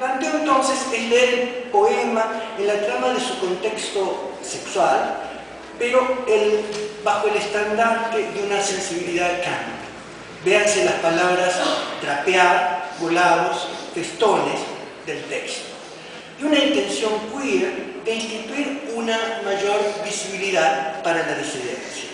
planteo entonces es leer el poema en la trama de su contexto sexual, pero bajo el estandarte de una sensibilidad cántica. Véanse las palabras trapear, volados, festones del texto. Y una intención queer de instituir una mayor visibilidad para la disidencia.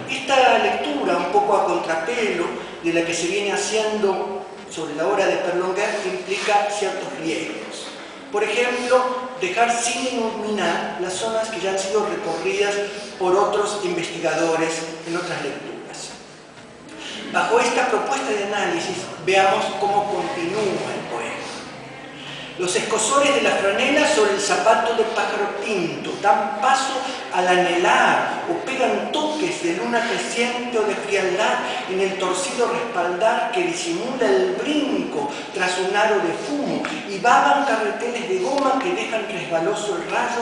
Esta lectura, un poco a contrapelo de la que se viene haciendo sobre la obra de Berlinguer, implica ciertos riesgos. Por ejemplo, dejar sin iluminar las zonas que ya han sido recorridas por otros investigadores en otras lecturas. Bajo esta propuesta de análisis, veamos cómo continúa el poema. Los escozores de la franela sobre el zapato de pájaro tinto dan paso al anhelar o pegan toques de luna creciente o de frialdad en el torcido respaldar que disimula el brinco tras un aro de fumo y baban carreteles de goma que dejan resbaloso el rayo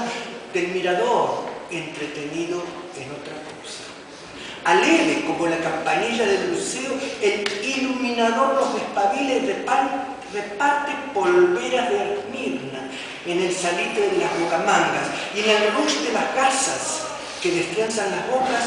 del mirador entretenido en otra cosa. Aleve como la campanilla del luceo, el iluminador los despabila y reparte polveras de Esmirna en el salitre de las bocamangas y en el rush de las gasas que desfianzan las bocas,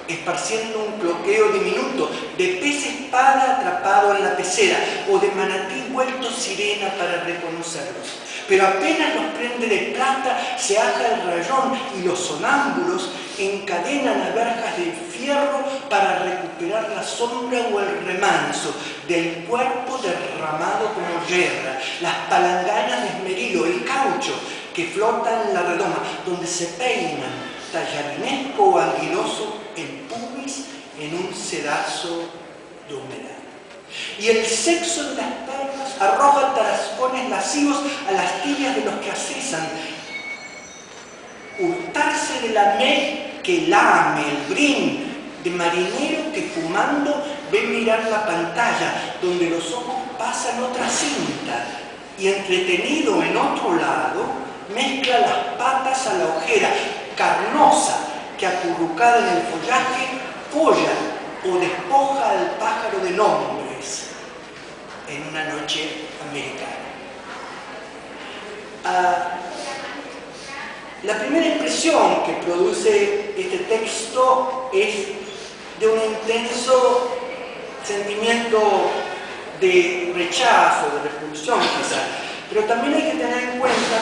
esparciendo un cloqueo diminuto de pez espada atrapado en la pecera o de manatí vuelto sirena para reconocerlos. Pero apenas los prende de plata, se aja el rayón y los sonámbulos encadenan a verjas de fierro para recuperar la sombra o el remanso del cuerpo derramado como yerra, las palanganas de esmerilo, el caucho que flota en la redoma, donde se peinan tallarinesco o anguiloso el pubis en un sedazo de humedad. Y el sexo de las perlas arroja tarascones lascivos a las tibias de los que acesan. Hurtarse de la miel que lame el brin de marinero que fumando ve mirar la pantalla donde los ojos pasan otra cinta y entretenido en otro lado mezcla las patas a la ojera carnosa que acurrucada en el follaje folla o despoja al pájaro de nombres en una noche americana. La primera impresión que produce este texto es de un intenso sentimiento de rechazo, de repulsión quizás, pero también hay que tener en cuenta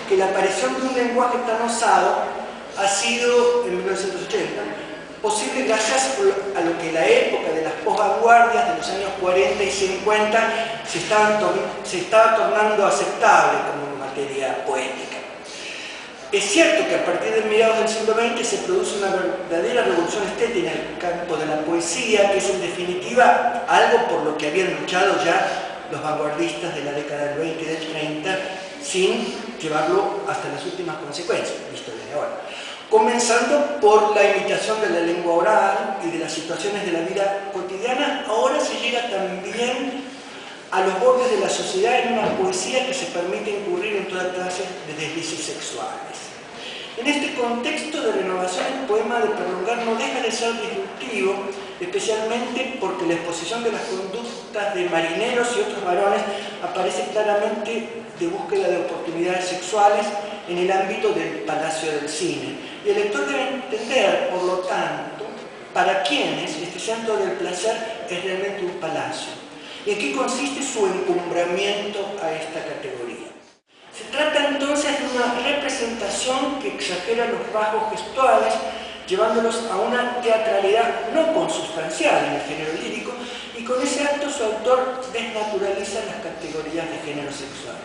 que la aparición de un lenguaje tan osado ha sido, en 1980, posible gracias a lo que la época de las posvanguardias de los años 40 y 50 se estaba tornando aceptable como materia poética. Es cierto que a partir de mediados del siglo XX se produce una verdadera revolución estética en el campo de la poesía, que es en definitiva algo por lo que habían luchado ya los vanguardistas de la década del 20 y del 30, sin llevarlo hasta las últimas consecuencias, visto desde ahora. Comenzando por la imitación de la lengua oral y de las situaciones de la vida cotidiana, ahora se llega también a los bordes de la sociedad en una poesía que se permite incurrir en toda clase de deslices sexuales. En este contexto de renovación, el poema de Berlinguer no deja de ser disruptivo, especialmente porque la exposición de las conductas de marineros y otros varones aparece claramente de búsqueda de oportunidades sexuales en el ámbito del Palacio del Cine. Y el lector debe entender, por lo tanto, para quienes este centro del placer es realmente un palacio y en qué consiste su encumbramiento a esta categoría. Se trata entonces de una representación que exagera los rasgos gestuales, llevándolos a una teatralidad no consustancial en el género lírico, y con ese acto su autor desnaturaliza las categorías de género sexual.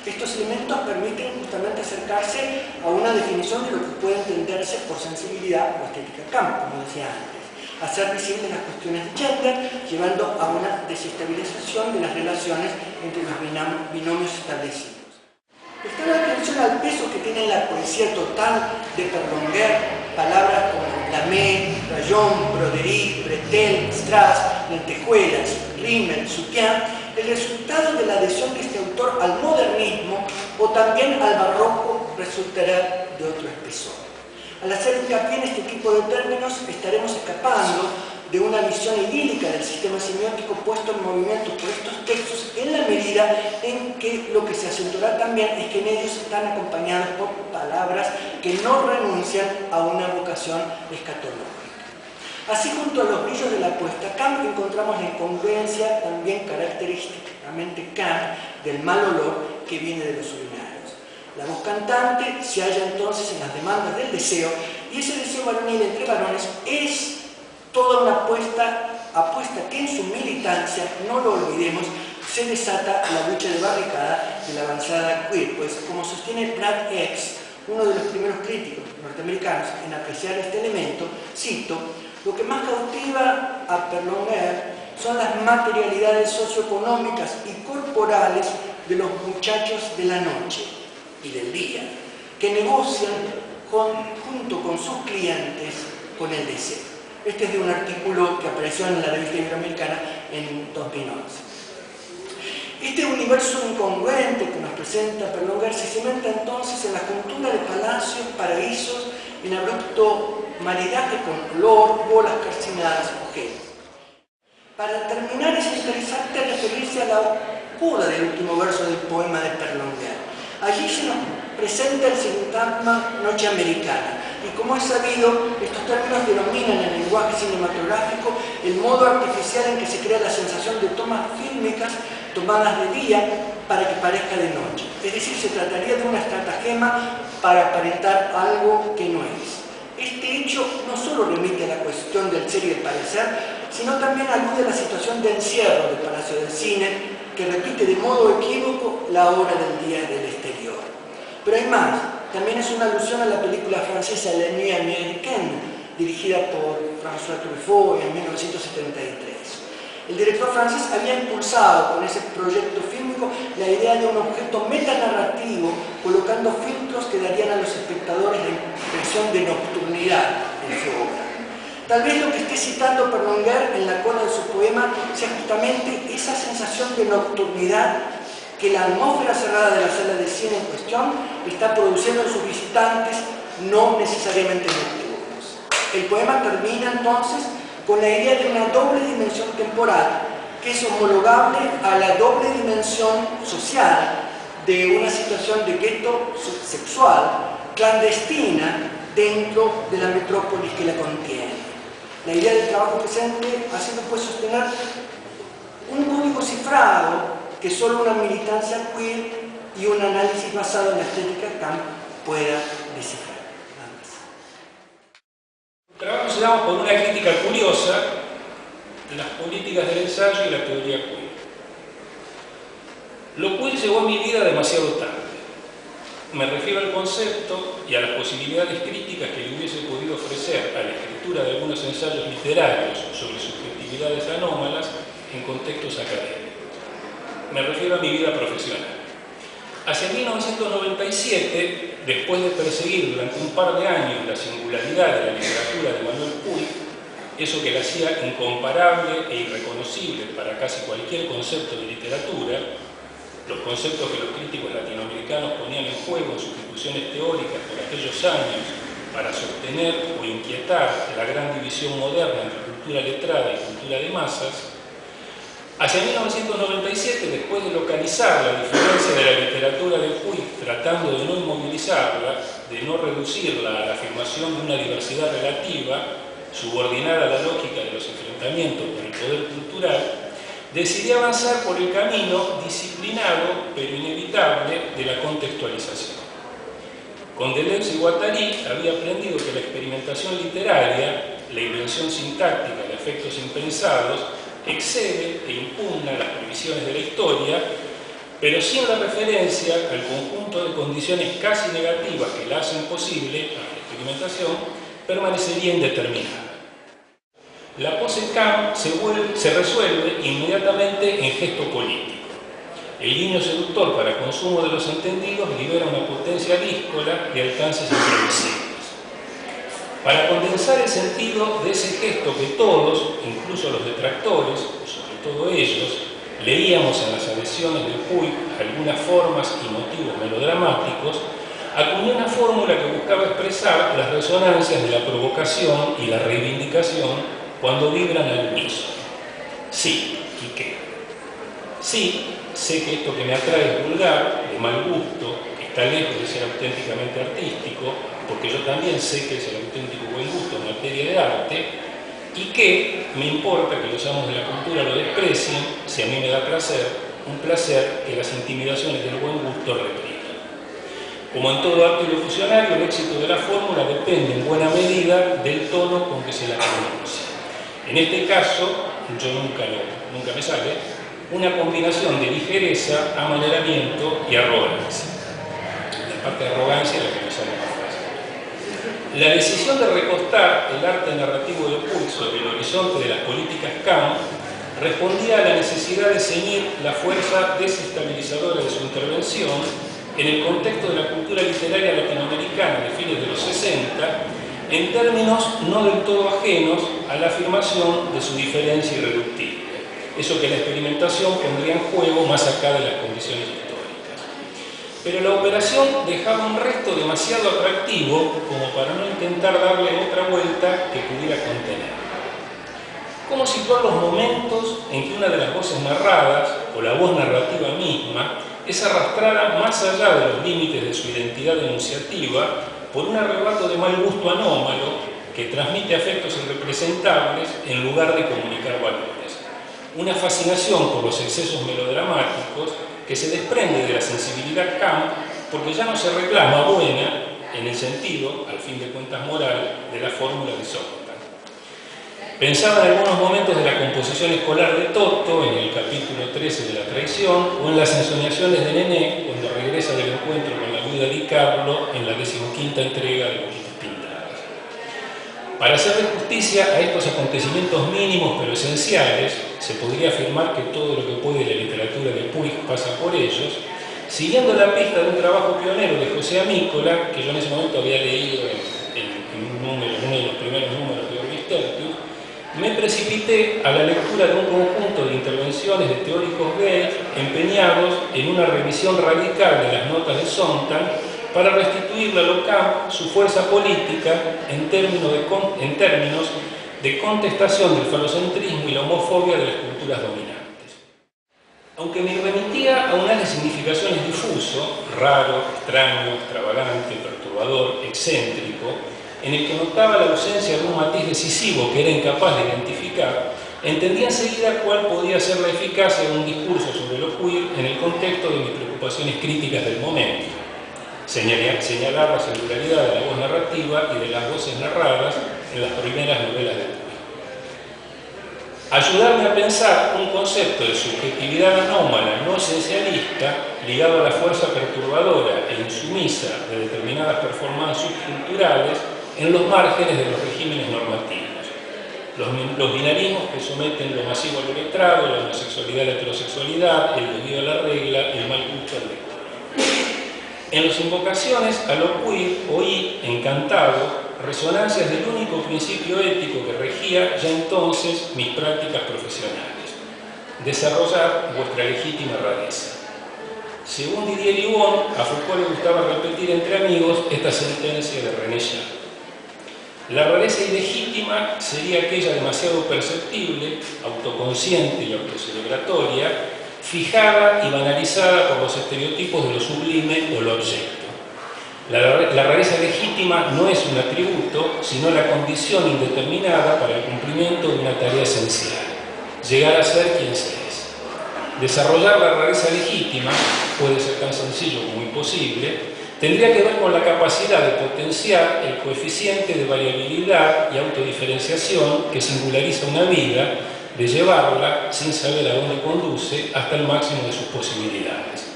Estos elementos permiten justamente acercarse a una definición de lo que puede entenderse por sensibilidad o estética camp, como decía antes, hacer visibles las cuestiones de gender, llevando a una desestabilización de las relaciones entre los binomios establecidos. Prestar atención al peso que tiene la poesía total de Berlinguer, palabras como lamé, rayón, broderie, bretel, strass, lentejuelas, rímel, sutián, el resultado de la adhesión de este autor al modernismo o también al barroco resultará de otro espesor. Al hacer hincapié en este tipo de términos estaremos escapando de una visión idílica del sistema semiótico puesto en movimiento por estos textos, en la medida en que lo que se acentuará también es que en ellos están acompañados por palabras que no renuncian a una vocación escatológica. Así, junto a los brillos de la apuesta, Kant encontramos la incongruencia también característicamente Kant del mal olor que viene de los urinarios. La voz cantante se halla entonces en las demandas del deseo, y ese deseo varonil entre varones es toda una apuesta que en su militancia, no lo olvidemos, se desata la lucha de barricada de la avanzada queer, pues como sostiene Brad X, uno de los primeros críticos norteamericanos en apreciar este elemento, cito: lo que más cautiva a Berlinguer son las materialidades socioeconómicas y corporales de los muchachos de la noche y del día, que negocian junto con sus clientes con el deseo. Este es de un artículo que apareció en la revista Iberoamericana en 2011. Este universo incongruente que nos presenta Berlinguer se cimenta entonces en la juntura de palacios, paraísos, en abrupto maridaje con olor, bolas calcinadas o gel. Para terminar, es interesante referirse a la coda del último verso del poema de Berlinguer. Allí se nos presenta el sintagma noche americana, y como es sabido, estos términos denominan en el lenguaje cinematográfico el modo artificial en que se crea la sensación de tomas fílmicas tomadas de día para que parezca de noche. Es decir, se trataría de una estratagema para aparentar algo que no es. Este hecho no solo remite a la cuestión del ser y el parecer, sino también alude a la situación de encierro del Palacio del Cine, que repite de modo equívoco la hora del día del exterior. Pero hay más, también es una alusión a la película francesa La Nuit Américaine, dirigida por François Truffaut en 1973. El director francés había impulsado con ese proyecto fílmico la idea de un objeto metanarrativo, colocando filtros que darían a los espectadores la impresión de nocturnidad en su obra. Tal vez lo que esté citando Berlinguer en la cola de su poema sea justamente esa sensación de nocturnidad que la atmósfera cerrada de la sala de cine en cuestión está produciendo en sus visitantes, no necesariamente nocturnos. El poema termina entonces con la idea de una doble dimensión temporal, que es homologable a la doble dimensión social de una situación de gueto sexual clandestina dentro de la metrópolis que la contiene. La idea del trabajo presente ha sido pues sostener un código cifrado que solo una militancia queer y un análisis basado en la estética Kant pueda descifrar. El trabajo se llama por una crítica curiosa de las políticas del ensayo y la teoría queer. Lo queer llegó a mi vida demasiado tarde. Me refiero al concepto y a las posibilidades críticas que le hubiese podido ofrecer a la escritura de algunos ensayos literarios sobre subjetividades anómalas en contextos académicos. Me refiero a mi vida profesional. Hacia 1997, después de perseguir durante un par de años la singularidad de la literatura de Manuel Puig, eso que la hacía incomparable e irreconocible para casi cualquier concepto de literatura, los conceptos que los críticos latinoamericanos ponían en juego en sus discusiones teóricas por aquellos años para sostener o inquietar la gran división moderna entre cultura letrada y cultura de masas. Hacia 1997, después de localizar la diferencia de la literatura de Puig, tratando de no inmovilizarla, de no reducirla a la afirmación de una diversidad relativa, subordinada a la lógica de los enfrentamientos por el poder cultural, decidí avanzar por el camino disciplinado, pero inevitable, de la contextualización. Con Deleuze y Guattari había aprendido que la experimentación literaria, la invención sintáctica de efectos impensados, excede e impugna las previsiones de la historia, pero sin la referencia al conjunto de condiciones casi negativas que la hacen posible a la experimentación, permanecería indeterminada. La pose Kant se resuelve inmediatamente en gesto político. El guiño seductor para consumo de los entendidos libera una potencia díscola de alcances imprevisibles. Para condensar el sentido de ese gesto que todos, incluso los detractores, sobre todo ellos, leíamos en las adhesiones de Puig algunas formas y motivos melodramáticos, acuñó una fórmula que buscaba expresar las resonancias de la provocación y la reivindicación cuando vibran al unísono. Sí, ¿y qué? Sí, sé que esto que me atrae es vulgar, de mal gusto, que está lejos de ser auténticamente artístico, porque yo también sé que es el auténtico buen gusto en materia de arte, y que me importa que los amos de la cultura lo desprecien, si a mí me da placer, un placer que las intimidaciones del buen gusto reprimen. Como en todo arte locucionario, el éxito de la fórmula depende en buena medida del tono con que se la pronuncia. En este caso, yo nunca me sale, una combinación de ligereza, amaneramiento y arrogancia. La parte de arrogancia es la que me sale más fácil. La decisión de recostar el arte narrativo de Puig sobre el horizonte de las políticas Kant respondía a la necesidad de ceñir la fuerza desestabilizadora de su intervención en el contexto de la cultura literaria latinoamericana de fines de los 60, en términos no del todo ajenos a la afirmación de su diferencia irreductible, eso que la experimentación pondría en juego más acá de las condiciones históricas. Pero la operación dejaba un resto demasiado atractivo como para no intentar darle otra vuelta que pudiera contener. ¿Cómo situar los momentos en que una de las voces narradas, o la voz narrativa misma, es arrastrada más allá de los límites de su identidad enunciativa por un arrebato de mal gusto anómalo que transmite afectos irrepresentables en lugar de comunicar valores? Una fascinación por los excesos melodramáticos que se desprende de la sensibilidad Kant porque ya no se reclama buena en el sentido, al fin de cuentas moral, de la fórmula de Sontag. Pensaba en algunos momentos de la composición escolar de Toto, en el capítulo 13 de La traición, o en las ensoñaciones de Nené, cuando regresa del encuentro con la viuda Di Carlo en la 15ª entrega de Bolitas Pintadas. Para hacerle justicia a estos acontecimientos mínimos pero esenciales, se podría afirmar que todo lo que puede la literatura de Puig pasa por ellos, siguiendo la pista de un trabajo pionero de José Amícola, que yo en ese momento había leído en uno de los primeros números de Orbis Tertius. Me precipité a la lectura de un conjunto de intervenciones de teóricos gays empeñados en una revisión radical de las notas de Sontag para restituirle a Locke su fuerza política en términos de contestación del falocentrismo y la homofobia de las culturas dominantes. Aunque me remitía a un área de significaciones difuso, raro, extraño, extravagante, perturbador, excéntrico, en el que notaba la ausencia de un matiz decisivo que era incapaz de identificar, entendí enseguida cuál podía ser la eficacia de un discurso sobre lo queer en el contexto de mis preocupaciones críticas del momento. Señalar la singularidad de la voz narrativa y de las voces narradas en las primeras novelas de Puig. Ayudarme a pensar un concepto de subjetividad anómala no esencialista ligado a la fuerza perturbadora e insumisa de determinadas performances culturales en los márgenes de los regímenes normativos. Los binarismos que someten lo masivo a lo letrado, la homosexualidad a la heterosexualidad, el desvío a la regla, el mal gusto al decoro. En las invocaciones a lo queer oí, encantado, resonancias del único principio ético que regía ya entonces mis prácticas profesionales: desarrollar vuestra legítima rareza. Según Didier Libon, a Foucault le gustaba repetir entre amigos esta sentencia de René Char. La rareza ilegítima sería aquella demasiado perceptible, autoconsciente y autocelebratoria, fijada y banalizada por los estereotipos de lo sublime o lo abyecto. La rareza legítima no es un atributo, sino la condición indeterminada para el cumplimiento de una tarea esencial: llegar a ser quien se es. Desarrollar la rareza legítima puede ser tan sencillo como imposible. Tendría que ver con la capacidad de potenciar el coeficiente de variabilidad y autodiferenciación que singulariza una vida, de llevarla, sin saber a dónde conduce, hasta el máximo de sus posibilidades.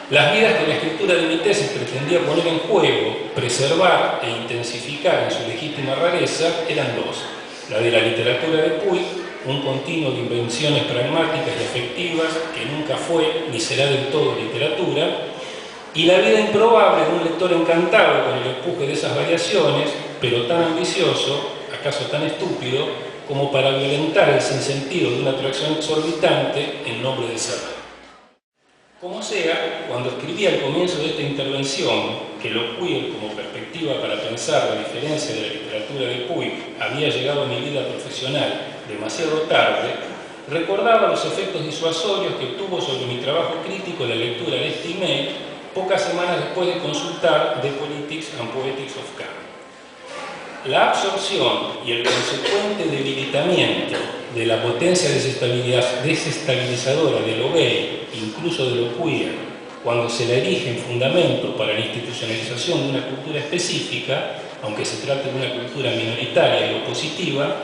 Las vidas que la escritura de mi tesis pretendía poner en juego, preservar e intensificar en su legítima rareza eran dos: la de la literatura de Puig, un continuo de invenciones pragmáticas y afectivas que nunca fue ni será del todo literatura, y la vida improbable de un lector encantado con el empuje de esas variaciones, pero tan ambicioso, acaso tan estúpido, como para violentar el sinsentido de una atracción exorbitante en nombre del saber. Como sea, cuando escribí al comienzo de esta intervención que lo queer como perspectiva para pensar la diferencia de la literatura de Puig había llegado a mi vida profesional demasiado tarde, recordaba los efectos disuasorios que tuvo sobre mi trabajo crítico la lectura de este email pocas semanas después de consultar The Politics and Poetics of Kant. La absorción y el consecuente debilitamiento de la potencia desestabilizadora de lo gay, incluso de lo queer, cuando se la erige en fundamento para la institucionalización de una cultura específica, aunque se trate de una cultura minoritaria y opositiva,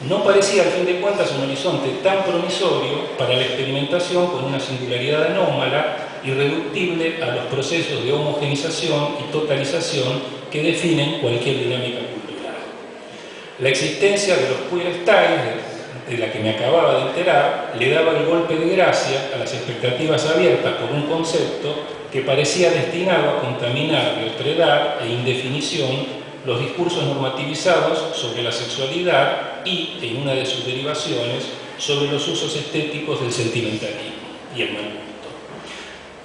no parecía al fin de cuentas un horizonte tan promisorio para la experimentación con una singularidad anómala irreductible a los procesos de homogenización y totalización que definen cualquier dinámica cultural. La existencia de los queer styles, de la que me acababa de enterar, le daba el golpe de gracia a las expectativas abiertas por un concepto que parecía destinado a contaminar de otredad e indefinición los discursos normativizados sobre la sexualidad y, en una de sus derivaciones, sobre los usos estéticos del sentimentalismo y el mal gusto.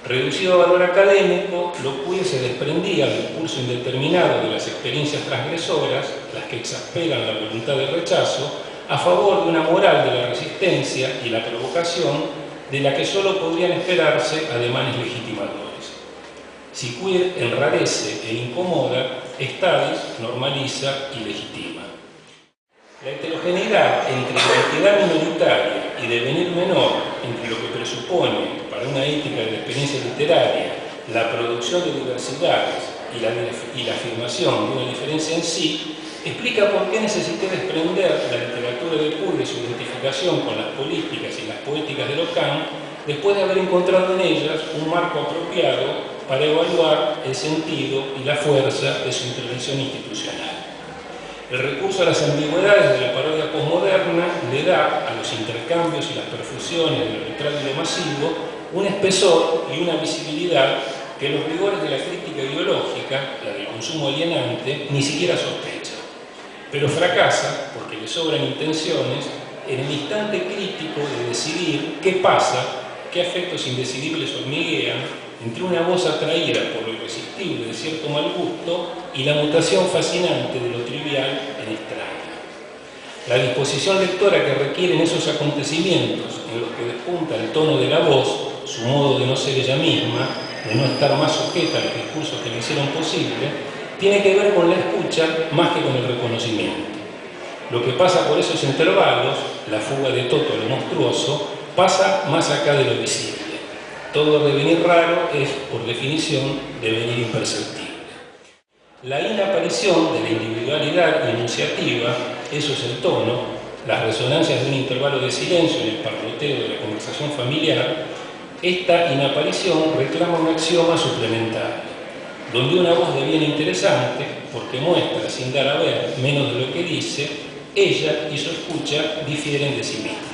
Reducido a valor académico, lo queer se desprendía del curso indeterminado de las experiencias transgresoras, las que exasperan la voluntad de rechazo, a favor de una moral de la resistencia y la provocación de la que solo podrían esperarse ademanes legitimadores. Si queer enrarece e incomoda, estalis normaliza y legitima. La heterogeneidad entre identidad minoritaria y devenir menor, entre lo que presupone para una ética de la experiencia literaria la producción de diversidades y la afirmación de una diferencia en sí, explica por qué necesité desprender la literatura de Puig de su identificación con las políticas y las poéticas de Lacan, después de haber encontrado en ellas un marco apropiado para evaluar el sentido y la fuerza de su intervención institucional. El recurso a las ambigüedades de la parodia posmoderna le da a los intercambios y las perfusiones de lo neutral y lo masivo un espesor y una visibilidad que los rigores de la crítica ideológica, la del consumo alienante, ni siquiera sospecha. Pero fracasa porque le sobran intenciones en el instante crítico de decidir qué pasa, qué afectos indecidibles hormiguean entre una voz atraída por lo irresistible de cierto mal gusto y la mutación fascinante de lo trivial en extraño. La disposición lectora que requieren esos acontecimientos en los que despunta el tono de la voz, su modo de no ser ella misma, de no estar más sujeta a los discursos que le hicieron posible, tiene que ver con la escucha más que con el reconocimiento. Lo que pasa por esos intervalos, la fuga de Toto a lo monstruoso, pasa más acá de lo visible. Todo devenir raro es, por definición, devenir imperceptible. La inaparición de la individualidad enunciativa, eso es el tono, las resonancias de un intervalo de silencio en el parloteo de la conversación familiar, esta inaparición reclama un axioma suplementario, donde una voz deviene interesante porque muestra, sin dar a ver, menos de lo que dice, ella y su escucha difieren de sí misma.